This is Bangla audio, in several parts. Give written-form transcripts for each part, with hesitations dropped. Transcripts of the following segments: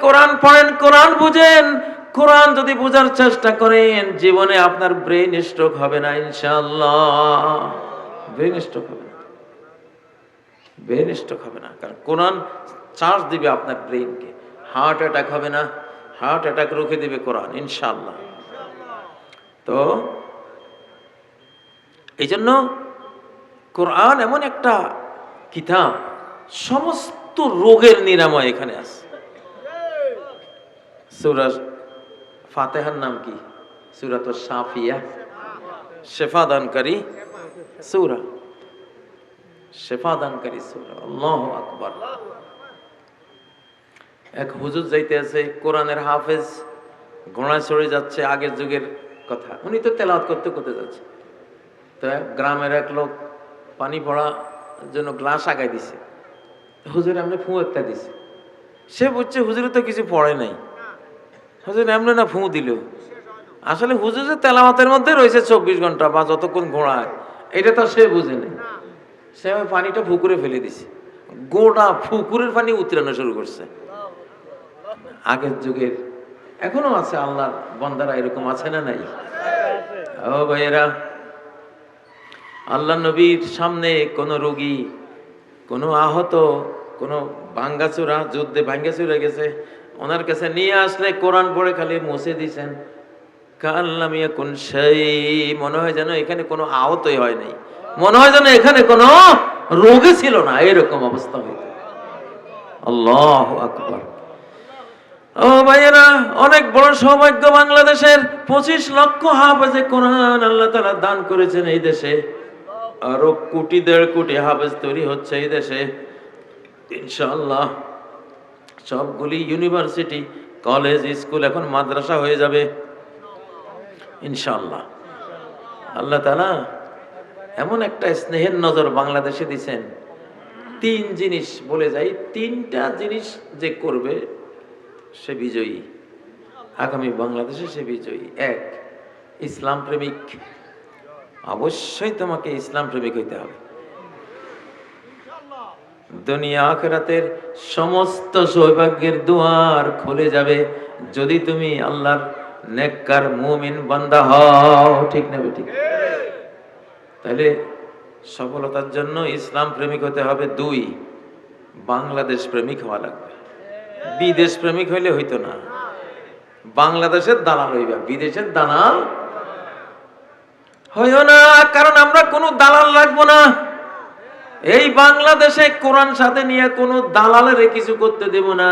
কোরআন পড়েন, কোরআন বুঝেন, কোরআন যদি বোঝার চেষ্টা করেন, জীবনে আপনার ব্রেন স্ট্রোক হবে না ইনশাআল্লাহ। ব্রেন স্ট্রোক হবে না, ব্রেন স্ট্রোক হবে না, কারণ কোরআন চার্জ দিবে আপনার ব্রেনকে। হার্ট অ্যাটাক হবে না, হার্ট অ্যাটাক রুখে দিবে কোরআন ইনশাআল্লাহ। তো এই জন্য কোরআন এমন একটা কিতাব, সমস্ত রোগের নিরাময় এখানে আছে। সূরা ফাতিহার নাম কি? সূরাতুশ শাফিয়া, শেফা দানকারী সূরা, শেফা দানকারী সূরা। আল্লাহু আকবার। এক হুজুর যাইতে আছে, কোরআনের হাফেজ, ঘোড়ায় চড়ে যাচ্ছে, আগের যুগের কথা, উনি তো তেলাওয়াত করতে করতে যাচ্ছে। তো গ্রামের এক লোক পানি পড়ার জন্য গ্লাস আগায় দিছে, হুজুর এমনি ফু একটা দিছে। সে বুঝছে হুজুরে তো কিছু পড়ে নাই, হুজুর এমনি না ফু দিল। আসলে হুজুর যে তেলাওয়াতের মধ্যে রয়েছে 24 ঘন্টা বা যতক্ষণ ঘোড়ায়, এটা তো সে বুঝে নেই। সে ওই পানিটা পুকুরে ফেলে দিছে, গোটা পুকুরের পানি উতরানো শুরু করছে। আগের যুগের এখনো আছে আল্লাহর বান্দারা, এরকম আছে না নাই? ও ভাইয়েরা, আল্লাহ নবীর সামনে কোন রোগী, কোন আহত, কোন ভাঙ্গাচুরা, যুদ্ধে ভাঙ্গাচুরা গেছে, ওনার কাছে নিয়ে আসলে কোরআন পড়ে খালি মুছে দিছেন, কাল্লামিয়া কোন সেই, মনে হয় যেন এখানে কোনো আহতই হয় নাই, মনে হয় যেন এখানে কোনো রোগী ছিল না, এরকম অবস্থা হইত। আল্লাহু আকবার। ও ভাইয়েরা, অনেক বড় সৌভাগ্য বাংলাদেশের। 25 লক্ষ হাফেজে কোরআন আল্লাহ তাআলা দান করেছেন এই দেশে। আরো কোটি 1.5 কোটি হাফেজ তৈরি হচ্ছে এই দেশে ইনশাআল্লাহ। সবগুলি ইউনিভার্সিটি, কলেজ, স্কুল এখন মাদ্রাসা হয়ে যাবে ইনশাআল্লাহ। আল্লাহ তাআলা এমন একটা স্নেহের নজর বাংলাদেশে দিছেন। 3 জিনিস বলে যাই, 3টা জিনিস যে করবে সে বিজয়ী, আগামী বাংলাদেশে সে বিজয়ী। 1, ইসলাম প্রেমিক। অবশ্যই তোমাকে ইসলাম প্রেমিক হইতে হবে। দুনিয়া আখিরাতের সমস্ত সৌভাগ্যের দুয়ার খুলে যাবে যদি তুমি আল্লাহর নেককার মুমিন বান্দা হও। ঠিক না বেঠিক? তাহলে সফলতার জন্য ইসলাম প্রেমিক হতে হবে। 2, বাংলাদেশ প্রেমিক হওয়া লাগবে। বিদেশ প্রেমিক হইলে হইতো না, বাংলাদেশের দালাল হইবা, বিদেশের দালাল হইও না। কারণ আমরা কোনো দালাল রাখবো না। এই বাংলাদেশে কোরআন সাথে নিয়ে কোনো দালালের কিছু করতে দেব না,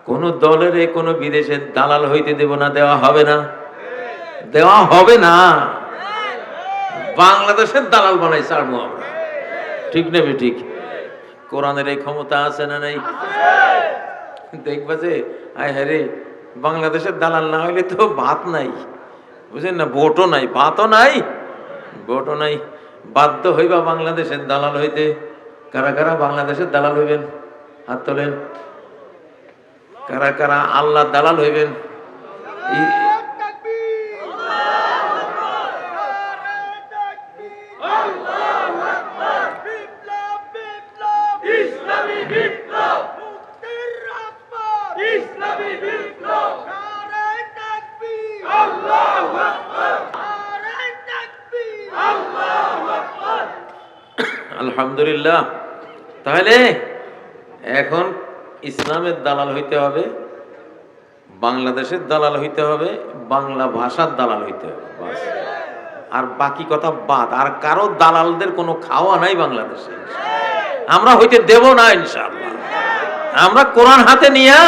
কোন দলের কোন বিদেশের দালাল হইতে দেব না, দেওয়া হবে না, দেওয়া হবে না। বাংলাদেশের দালাল বানাই ছাড়বো আমরা। ঠিক না বেঠিক? কোরআনের এই ক্ষমতা আছে না নাই? দেখবা যে আয় হ্যাঁ রে, বাংলাদেশের দালাল না হইলে তো ভাত নাই, বুঝেন না, ভোটও নাই, ভাতও নাই, ভোটও নাই। বাধ্য হইবা বাংলাদেশের দালাল হইতে। কারা কারা বাংলাদেশের দালাল হইবেন? হাত তোলেন। কারা কারা আল্লাহ দালাল হইবেন? আলহামদুলিল্লাহ। তাহলে এখন ইসলামের দালাল হইতে হবে, বাংলাদেশের দালাল হইতে হবে, বাংলা ভাষার দালাল হইতে হবে, বাস। আর বাকি কথা বাদ। আর কারো দালালদের কোনো খাওয়া নাই বাংলাদেশে, আমরা হইতে দেব না ইনশাআল্লাহ। আমরা কোরআন হাতে নিয়ে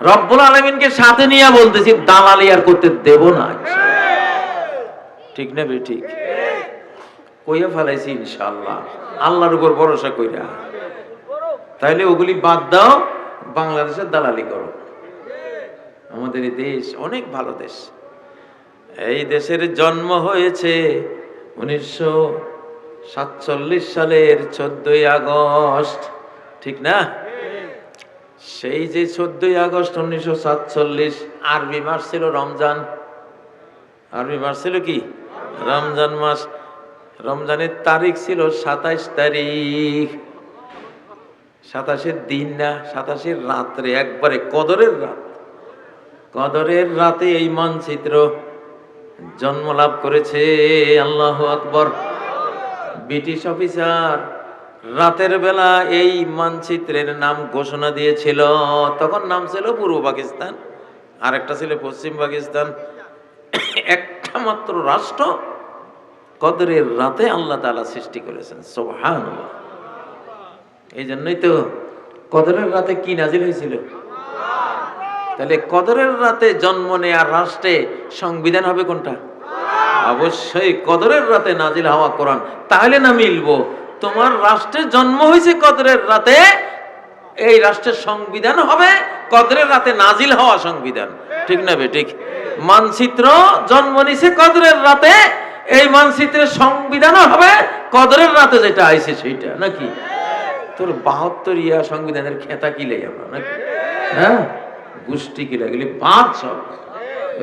রব্বুল আলামিনকে সাথে নিয়ে বলতেছি, দালালি আর করতে দেব না। ঠিক না বেঠিক? কইয়া ফেলাইছি ইনশাআল্লাহ, আল্লাহর উপর ভরসা কইরা। তাইলে ওগুলি বাদ দাও, বাংলাদেশের দালালি করো। আমাদের এই দেশ অনেক ভালো দেশ। এই দেশের জন্ম হয়েছে 1947 সালের 14ই আগস্ট। ঠিক না? সেই যে 14ই আগস্ট 1947, আরবি মাস ছিল রমজান। আরবি মাস ছিল কি? রমজান মাস। রমজানের তারিখ ছিল 27 তারিখ। 27 দিন না, 27 রাত্রে, একবারে কদরের রাত। কদরের রাতে এই মানচিত্র জন্ম লাভ করেছে। আল্লাহু আকবার। ব্রিটিশ অফিসার রাতের বেলা এই মানচিত্রের নাম ঘোষণা দিয়েছিল। তখন নাম ছিল পূর্ব পাকিস্তান, আরেকটা ছিল পশ্চিম পাকিস্তান। একটা মাত্র রাষ্ট্র কদরের রাতে আল্লাহ তাআলা সৃষ্টি করেছেন। সুবহানাল্লাহ। এই জন্যই তো কদরের রাতে কি নাজিল হয়েছিল? তাহলে কদরের রাতে জন্ম নেয়ার রাষ্ট্রে সংবিধান হবে কোনটা? অবশ্যই কদরের রাতে নাজিল হওয়া কোরআন। তাহলে না মিলবো, তোমার রাষ্ট্রে জন্ম হয়েছে কদরের রাতে, এই রাষ্ট্রের সংবিধান হবে কদরের রাতে নাজিল হওয়া সংবিধান। ঠিক না বে ঠিক? মানচিত্র জন্ম নিছে কদরের রাতে, এই মানচিত্রের সংবিধানও হবে কদরের রাতে যেটা আইছে সেইটা, নাকি? তোর 72 ইয়া সংবিধানের খেতা কিলাই আমরা, নাকি? হ্যাঁ, গোষ্ঠী কিলা গেলি বাদ সব,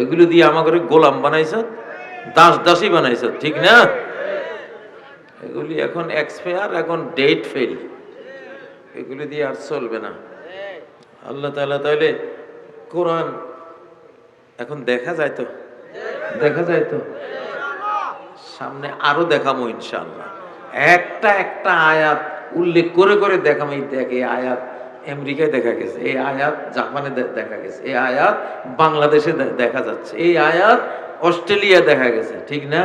এগুলো দিয়ে আমাকে গোলাম বানাইছ, দাসী বানাইছ, ঠিক না? এগুলি এখন এক্সপায়ার, এখন ডেট ফেল, এগুলি দিয়ে আর চলবে না। আল্লাহ তাআলা তাহলে কোরআন এখন দেখা যায় তো, দেখা যায় তো, সামনে আরো দেখাবো ইনশাআল্লাহ। একটা একটা আয়াত উল্লেখ করে করে দেখাবো। এই দেখ, এই আয়াত আমেরিকায় দেখা গেছে, এই আয়াত জাপানে দেখা গেছে, এই আয়াত বাংলাদেশে দেখা যাচ্ছে, এই আয়াত অস্ট্রেলিয়া দেখা গেছে, ঠিক না?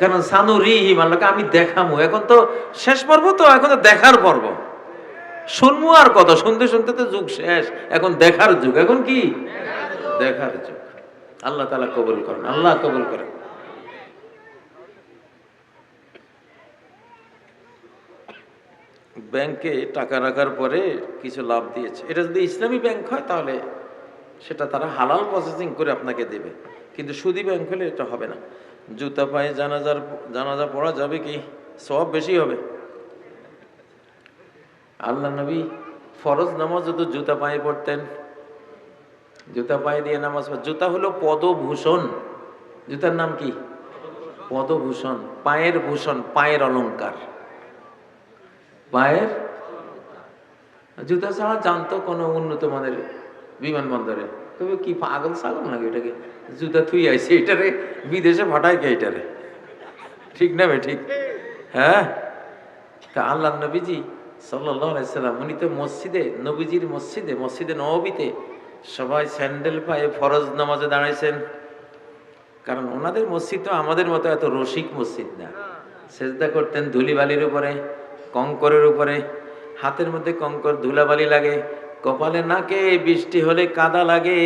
কারণ সানুরিহিম, আল্লাহকে আমি দেখাবো। এখন তো শেষ পর্ব, তো এখন তো দেখার পর্ব। শুনবো আর কত, শুনতে শুনতে তো যুগ শেষ, এখন দেখার যুগ। এখন কি দেখার যুগ। আল্লাহ তাআলা কবুল করেন, আল্লাহ কবুল করেন। ব্যাংকে টাকা রাখার পরে কিছু লাভ দিয়েছে, এটা যদি ইসলামী ব্যাংক হয় তাহলে সেটা তারা হালাল প্রসেসিং করে আপনাকে দেবে, কিন্তু সুদী ব্যাংক হলে এটা হবে না। জুতা পায়ে জানাজা পড়া যাবে কি? সওয়াব বেশি হবে। আল্লাহ নবী ফরজ নামাজ যত জুতা পায়ে পড়তেন, জুতা পায়ে দিয়ে নামাজ। জুতা হলো পদভূষণ। জুতার নাম কি? পদভূষণ, পায়ের ভূষণ, পায়ের অলংকার। পায়ের জুতা ছাড়া জানতো কোনো উন্নত মানের বিমানবন্দরে, তবে কি পাগল ছাগল নাকি এটাকে জুতা থুই আইছে, এটারে বিদেশে ফাটায় কে এটারে, ঠিক না বে ঠিক? হ্যাঁ, তা আল্লাহ নবীজি সাল্লাল্লাহু আলাইহি সাল্লাম উনি তো মসজিদে নবীজির মসজিদে নববীতে সবাই স্যান্ডেল পায়ে ফরজ নামাজে দাঁড়াইছেন। কারণ ওনাদের মসজিদ তো আমাদের মতো এত রসিক মসজিদ না। সেজদা করতেন ধুলিবালির উপরে, কঙ্করের উপরে, হাতের মধ্যে কঙ্কর ধুলাবালি লাগে, কপালে নাকে বৃষ্টি হলে কাদা লাগে।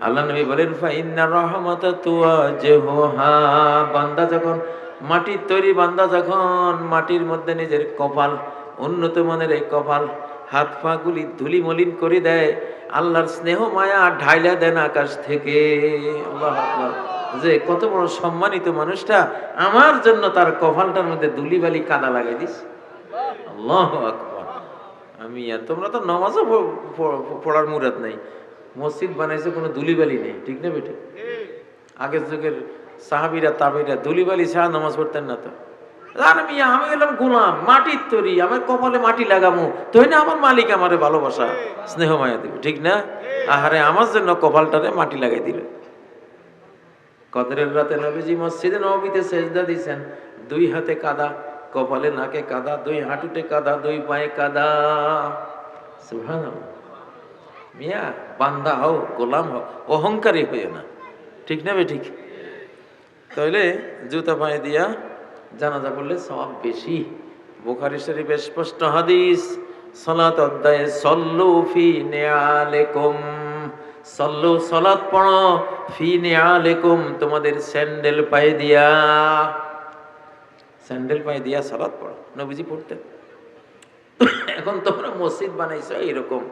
আল্লাহ নবী বলেন ফাইন্না রাহমাতা তুওয়াজিহুহা, বান্দা যখন মাটির তৈরি, বান্দা যখন মাটির মধ্যে নিজের কপাল, উন্নত মানের এই কপাল, হাত পা গুলি ধুলি মলিন করে দেয়, আল্লাহর স্নেহ মায়া ঢাইলা দেন আকাশ থেকে। আল্লাহু আকবার। যে কত বড় সম্মানিত মানুষটা, আমার জন্য তার কপালটার মধ্যে ধুলিবালি কাদা লাগাই দিস। আল্লাহু আকবার। আমি তোমরা তো নামাজও পড়ার মুরাদ নাই, মসজিদ বানাইছে কোনো ধুলিবালি নেই, ঠিক না বেটে? আগের যুগের সাহাবীরা তাবেঈরা ধুলিবালি ছাড়া নামাজ পড়তেন না তো। আর আমি এলাম গোলাম, মাটির তৈরি, আমার কপালে মাটি লাগামো, তাই না আমার মালিক আমারে ভালোবাসা স্নেহ মায়া দিবে, ঠিক না? আহারে আমার জন্য কপালটারে মাটি লাগাই দিল। কদরের রাতে নবীজি মসজিদে নববীতে সেজদা দিয়েছেন, দুই হাতে কাদা, কপালে নাকে কাদা, দুই হাঁটুতে কাদা, দুই পায়ে কাদা। সুবহানাল্লাহ। মিয়া বান্দা হও, গোলাম হও, অহংকারী হইও না, ঠিক না বে ঠিক? তাহলে জুতা পায়ে দিয়া জানাজা পড়লে সওয়াব বেশি। বুখারী শরীফে স্পষ্ট হাদিস, সালাত অধ্যায়ে সল্লু ফি নিআলিকুম, সল্লু সালাত পড়ো, ফি নিআলিকুম তোমাদের স্যান্ডেল পায়ে দিয়া, স্যান্ডেল পায়ে দিয়া সালাত পড়ো, নবীজি পড়তেন। এখন তোমরা মসজিদ বানাইছো এরকম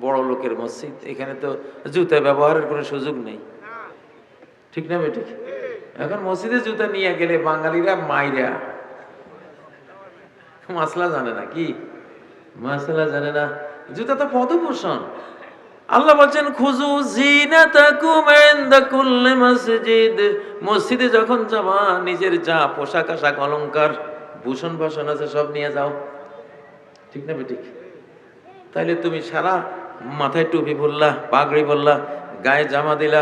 বড় লোকের মসজিদ, এখানে তো জুতা ব্যবহারের কোনো সুযোগ নেই, ঠিক না বেঠিক? এখন মসজিদে জুতা নিয়ে গেলে বাঙালিরা মাইরা, মাসলা জানে না, কি মাসলা জানে না। জুতা তো পদভূষণ। আল্লাহ বলছেন খুযু যিনাতাকুম ইনদা কুল্লি মসজিদ, মসজিদে যখন যাবা নিজের যা পোশাক আশাক অলংকার ভূষণ ভাষণ আছে সব নিয়ে যাও, ঠিক না বেঠিক? তাইলে তুমি সারা মাথায় টুপি পরলা, পাগড়ি পরলা, গায়ে জামা দিলা,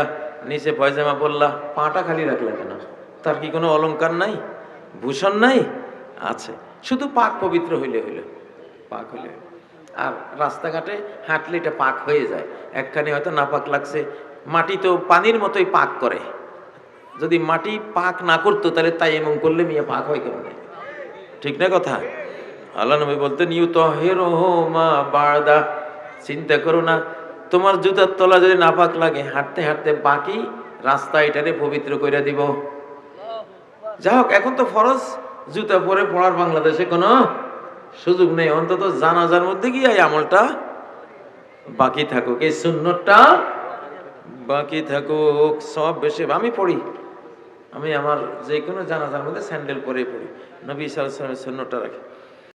নিচে পয়জামা পরলা, পাটা খালি রাখলা কেন? তার কি কোনো অলংকার নাই, ভূষণ নাই? আছে, শুধু পাক পবিত্র হইলে হইল, পাক হইলে হইল। আর রাস্তাঘাটে হাঁটলে এটা পাক হয়ে যায়। একখানে হয়তো নাপাক লাগছে, মাটি তো পানির মতোই পাক করে। যদি মাটি পাক না করতো তাহলে তাই এমন করলে মিয়া পাক হয় কেমন? ঠিক না কথা? আল্লাহ নবী বলতেন ইউতাহিরুহুমা বাদা, চিন্তা করো না তোমার জুতার তলা যদি নাপাক লাগে, হাঁটতে হাঁটতে বাকি রাস্তা এটারে পবিত্র কইরা দিব। যা হোক, এখন তো ফরজ জুতা পরে পড়ার বাংলাদেশে কোনো সুযোগ নেই। অন্তত জানাজার মধ্যে গিয়ে এই আমলটা বাকি থাকুক, এই সুন্নতটা বাকি থাকুক, সব বেশি। আমি পড়ি, আমি আমার যে কোনো জানাজার মধ্যে স্যান্ডেল পরে পড়ি, নবী সাল্লাল্লাহু আলাইহি ওয়াসাল্লামের সুন্নতটা রাখি।